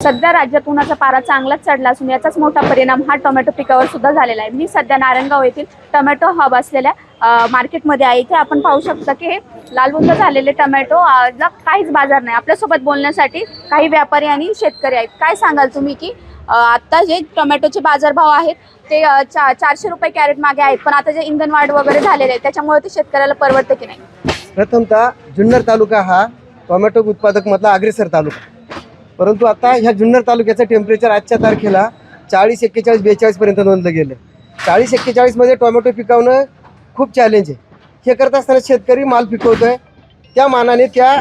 सध्या राज्यात उन्हाचा पारा चांगलाच चढला असून याचाच मोठा परिणाम हा टोमॅटो पिकावर सुद्धा झालेला आहे। मी सध्या नारायणगाव येथील टोमॅटो हब असलेल्या मार्केटमध्ये आहे। इथे आपण पाहू शकता की हे लालबुंद झालेले टोमॅटो ला काहीच बाजार नाही। आपल्यासोबत बोलण्यासाठी काही व्यापारी आणि शेतकरी आहेत। काय सांगाल तुम्ही की आता जे टोमॅटोचे बाजारभाव आहेत ते 400 रुपये कॅरेट मागे आहेत, पण आता जे इंधनवाढ वगैरे झालेले आहे त्याच्यामुळे ते शेतकऱ्याला परवडते की नाही? प्रथमतः जुन्नर तालुका हा टोमॅटो उत्पादक मधला अग्रेसर तालुका, परंतु आता ह्या जुन्नर तालुक्याचं टेम्परेचर आजच्या तारखेला 40, 41, 42 पर्यंत नोंदलं गेलं। 40, 41 मध्ये टोमॅटो पिकवणं खूप चॅलेंज आहे। हे करत असताना शेतकरी माल पिकवतोय, त्या मानाने त्या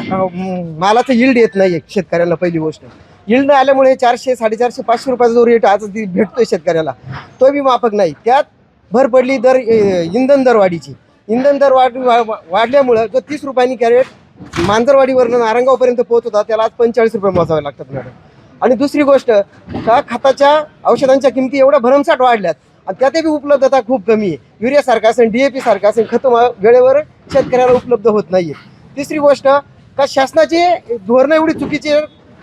मालाचं यील्ड येत नाही शेतकऱ्याला। पहिली गोष्ट, यील्ड आल्यामुळे 400, 450, 500 रुपयाचा जो रेट आज भेटतोय शेतकऱ्याला तो बी माफक नाही। त्यात भर पडली इंधन दरवाढीची। इंधन दर वाढल्यामुळं जो 30 रुपयांनी कॅरेट मांजरवाडीवरून नारायणगावपर्यंत पोहोच होता त्याला आज 45 रुपये मोजावे लागतात मॅडम। आणि दुसरी गोष्ट, का खताच्या औषधांच्या किमती एवढ्या भरमसाठ वाढल्यात आणि त्यातही उपलब्धता खूप कमी आहे। युरियासारखं असेल, DAP सारखं असेल, खतं वेळेवर शेतकऱ्याला उपलब्ध होत नाही आहे। तिसरी गोष्ट, का शासनाची धोरणं एवढी चुकीची आहे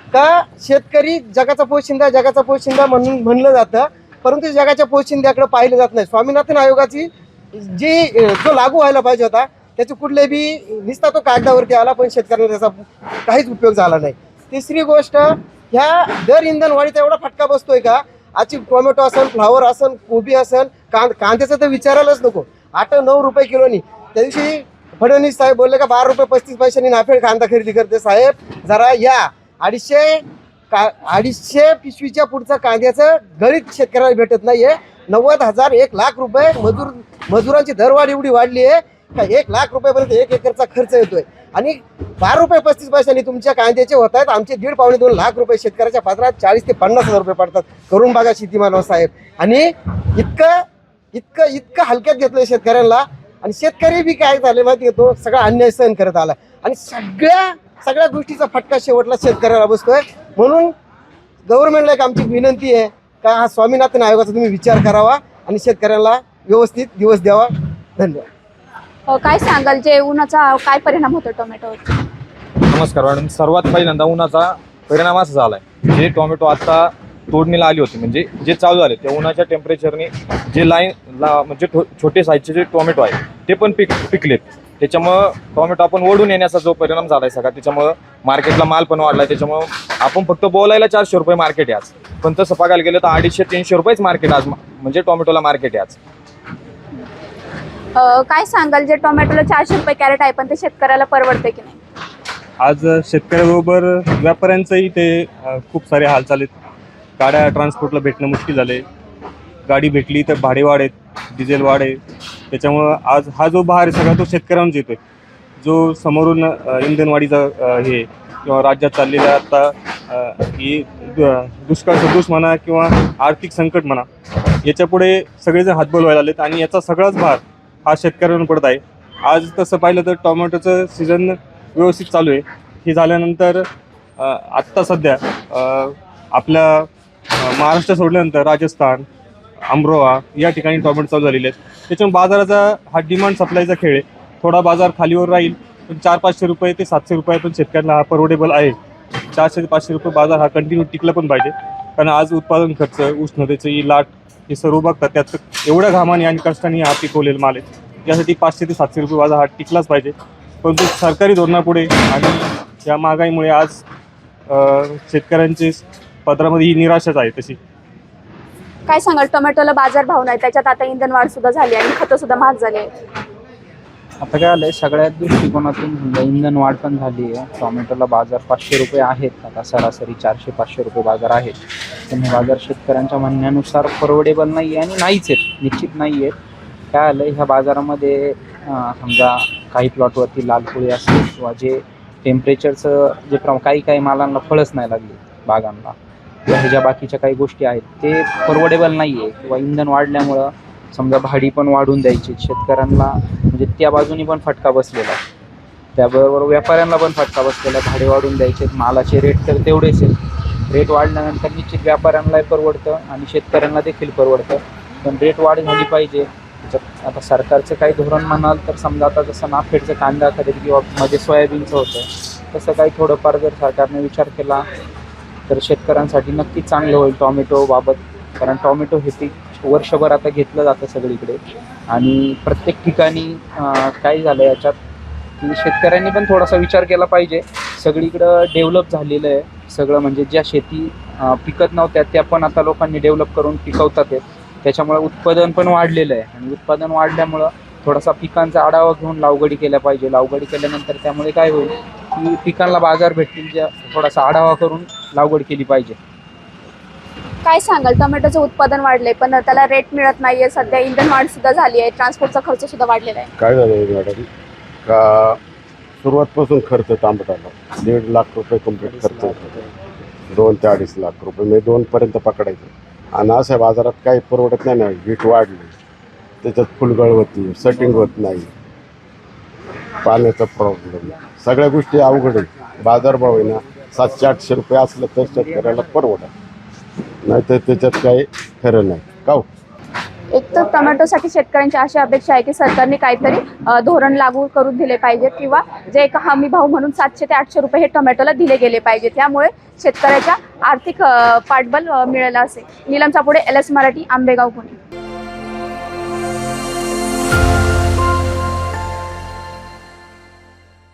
का शेतकरी जगाचा पोशिंदा म्हणलं जातं, परंतु जगाच्या पोशिंद्याकडे पाहिलं जात नाही। स्वामीनाथन आयोगाची जो लागू व्हायला पाहिजे होता त्याचे कुठले बी निस्ता तो कागदावरती आला, पण शेतकऱ्यांना त्याचा काहीच उपयोग झाला नाही। तिसरी गोष्ट, ह्या दर इंधन वाढीचा एवढा फटका बसतोय का आजची टोमॅटो असेल, फ्लावर असेल, कोबी असेल, कांद्याचं तर विचारायलाच नको। 8-9 रुपये किलोनी। त्या दिवशी फडणवीस साहेब बोलले का 12 रुपये 35 पैशांनी नाफेड कांदा खरेदी करते। साहेब जरा या 250 पिशवीच्या पुढचं कांद्याचं गणित शेतकऱ्याला भेटत नाहीये। 90,000, 1,00,000 रुपये मजुरांची दरवाढ एवढी वाढली आहे का 1,00,000 रुपयापर्यंत 1 एकरचा खर्च येतोय आणि 12 रुपये 35 पैशांनी तुमच्या कांद्याचे होत आहेत आमचे 1.5-2 लाख रुपये शेतकऱ्याच्या पात्रात 40 ते 50,000 रुपये पडतात। करून बघा शेतीमानव साहेब। आणि इतकं हलक्यात घेतलंय शेतकऱ्यांना। आणि शेतकरी बी काय झाले माहिती आहे, तो सगळा अन्याय सहन करत आला आणि सगळ्या गोष्टीचा फटका शेवटला शेतकऱ्याला बसतोय। म्हणून गव्हर्नमेंटला एक आमची विनंती आहे का हा स्वामीनाथन आयोगाचा तुम्ही विचार करावा आणि शेतकऱ्याला व्यवस्थित दिवस द्यावा। धन्यवाद। काय सांगाल, जे उन्हाचा काय परिणाम होतो टोमॅटोवर? नमस्कार मॅडम। सर्वात पहिल्यांदा उन्हाचा परिणाम असा झालाय, जे टोमॅटो आता तोडणीला आली होती, म्हणजे जे चालू झाले त्या उन्हाच्या टेम्परेचरने जे म्हणजे छोटे साईजचे जे टोमॅटो आहे ते पण पिकलेत। त्याच्यामुळं टोमॅटो आपण ओढून येण्याचा जो परिणाम झालाय सगळा, त्याच्यामुळं मार्केटला माल पण वाढलाय। त्याच्यामुळं आपण फक्त बोलायला 400 रुपये मार्केट आहे आज, पण तसं बघायला गेलं तर 250-300 रुपयेच मार्केट आज, म्हणजे टोमॅटोला मार्केट आहे आज। काय सांगाल, जे टोमॅटोला 400 रुपये कॅरेट आहे पण ते शेतकऱ्याला परवडते की नाही? आज शेतकऱ्याबरोबर व्यापाऱ्यांचंही ते खूप सारे हाल चालेत। गाड्या ट्रान्सपोर्टला भेटणं मुश्किल झाले। गाडी भेटली तर भाडे वाढ आहेत, डिझेल वाढ आहे। त्याच्यामुळं आज हा जो भार आहे सगळा तो शेतकऱ्यांना येतोय। जो समोरून इंधनवाढीचा हे किंवा राज्यात चाललेला आता ही दुष्काळ सदृश म्हणा किंवा आर्थिक संकट म्हणा, याच्यापुढे सगळेजण हातबल व्हायला आलेत आणि याचा सगळाच भार हा शेतकऱ्यांवर पडत आहे। आज तसं पाहिलं तर टोमॅटोचं सीझन व्यवस्थित चालू आहे। हे झाल्यानंतर आत्ता सध्या आपल्या महाराष्ट्र सोडल्यानंतर राजस्थान, अमरोहा या ठिकाणी टोमॅटो चालू झालेले आहेत। त्याच्यामुळे बाजाराचा हा डिमांड सप्लायचा खेळ आहे। थोडा बाजार खालीवर राहील, पण 400-500 रुपये ते 700 रुपये पण शेतकऱ्यांना हा परवडेबल आहे। 400 ते 500 रुपये बाजार हा कंटिन्यू टिकला पण पाहिजे, कारण आज उत्पादन खर्च, उष्णतेची ही लाट हे सर्व बघतात, त्यात एवढ्या घामाने आणि कष्टाने हा पिकवलेला माल आहे। यासाठी 500 ते 700 रुपये बाजार हा टिकलाच पाहिजे। परंतु सरकारी धोरणापुढे आणि या महागाईमुळे आज शेतकऱ्यांची पदरामध्ये ही निराशाच आहे। तशी काय सांगाल, टोमॅटोला बाजार भाव नाही, त्याच्यात आता इंधन वाढ सुद्धा झाली आणि खतं सुद्धा महाग झाली आहेत। आता काय आलंय, सगळ्यात दृष्टिकोनातून इंधन वाढ पण झाली आहे। टोमॅटोला बाजार 500 रुपये आहेत, आता सरासरी 400-500 रुपये बाजार आहेत। पण हे बाजार शेतकऱ्यांच्या म्हणण्यानुसार परवडेबल नाही आहे आणि नाहीच आहेत, निश्चित नाही आहेत। काय आलं, ह्या बाजारामध्ये समजा काही प्लॉटवरती लालपुळी असेल किंवा जे टेम्परेचरचं जे काही मालांना फळच नाही लागली बागांना, किंवा ह्याच्या बाकीच्या काही गोष्टी आहेत ते परवडेबल नाही आहे, किंवा इंधन वाढल्यामुळं समजा भाडी पण वाढून द्यायची शेतकऱ्यांना, म्हणजे त्या बाजूनी पण फटका बसलेला आहे। त्याबरोबर व्यापाऱ्यांना पण फटका बसलेला आहे, भाडे वाढून द्यायचे, मालाचे रेट तर तेवढेच आहेत। रेट वाढल्यानंतर निश्चित व्यापाऱ्यांनाही परवडतं आणि शेतकऱ्यांना देखील परवडतं, पण रेट वाढ झाली पाहिजे। आता सरकारचं काही धोरण म्हणाल तर समजा आता जसं नाफेडचं कांदा खरेदी किंवा मध्ये सोयाबीनचं होतं, तसं काही थोडंफार जर सरकारने विचार केला तर शेतकऱ्यांसाठी नक्कीच चांगलं होईल टॉमॅटो बाबत. कारण टॉमॅटो हे पीक वर्षभर आता घेतलं जातं सगळीकडे आणि प्रत्येक ठिकाणी काय झालं याच्यात की शेतकऱ्यांनी पण थोडासा विचार केला पाहिजे. सगळीकडं डेव्हलप झालेलं आहे सगळं, म्हणजे ज्या शेती पिकत नव्हत्या त्या पण आता लोकांनी डेव्हलप करून पिकवतात आहेत. त्याच्यामुळे उत्पादन पण वाढलेलं आहे आणि उत्पादन वाढल्यामुळं थोडासा पिकांचा आढावा घेऊन लावगडी केल्या पाहिजे. लावगडी केल्यानंतर त्यामुळे काय होईल की पिकांना बाजार भेटतील, ज्या थोडासा आढावा करून लागवड केली पाहिजे. काय सांगाल, टोमॅटोचं उत्पादन वाढलंय पण त्याला रेट मिळत नाहीये. सध्या इंधन वाढ सुद्धा झाली आहे, ट्रान्सपोर्टचा खर्च सुद्धा वाढलेला आहे. काय झालं मॅडम का सुरुवातपासून खर्च टमाट्याला 1.5 लाख रुपये कंप्लीट खर्च होतो. 2 ते 2.5 लाख रुपये म्हणजे 2पर्यंत पकडायचं. आणि अशा बाजारात काही परवडत नाही ना. हीट वाढली, त्याच्यात फुलगळ होती, सेटिंग होत नाही, पाण्याचा प्रॉब्लेम, सगळ्या गोष्टी अवघड आहे. बाजारभाव आहे ना 700-800 रुपये असलं तर शेतकऱ्याला परवडत, नाही तर त्याच्यात काही खरं नाही का हो? एक तर टोमॅटोसाठी शेतकऱ्यांची अशी अपेक्षा आहे की सरकारने काहीतरी धोरण लागू करून दिले पाहिजे किंवा जे एक हमी भाव म्हणून 700 ते 800 रुपये हे टोमॅटोला दिले गेले पाहिजे. त्यामुळे शेतकऱ्याच्या आर्थिक पाठबळ मिळेल असे. नीलम चापुडे, LS मराठी, आंबेगाव, पुणे.